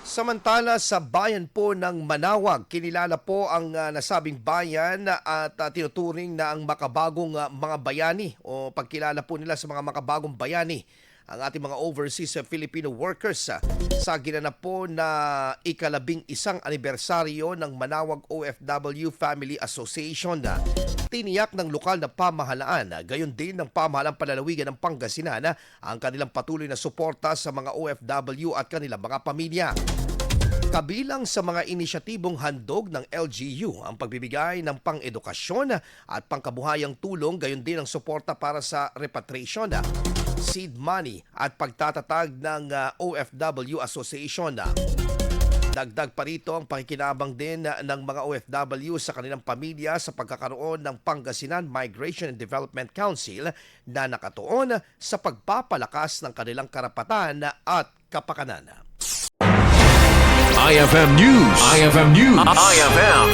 Samantala sa bayan po ng Manaoag, kinilala po ang nasabing bayan at tinuturing na ang makabagong mga bayani o pagkilala po nila sa mga makabagong bayani ang ating mga overseas Filipino workers sa ginanap po na ika-11 anibersaryo ng Manaoag OFW Family Association. Tiniyak ng lokal na pamahalaan, gayon din ng pamahalang palalawigan ng Pangasinan ang kanilang patuloy na suporta sa mga OFW at kanilang mga pamilya. Kabilang sa mga inisyatibong handog ng LGU ang pagbibigay ng pang-edukasyon at pangkabuhayang tulong, gayon din ang suporta para sa repatriation, seed money at pagtatatag ng OFW Association. Dagdag pa rito ang pakikinabang din ng mga OFW sa kanilang pamilya sa pagkakaroon ng Pangasinan Migration and Development Council na nakatuon sa pagpapalakas ng kanilang karapatan at kapakanan. IFM News. IFM News. IFM.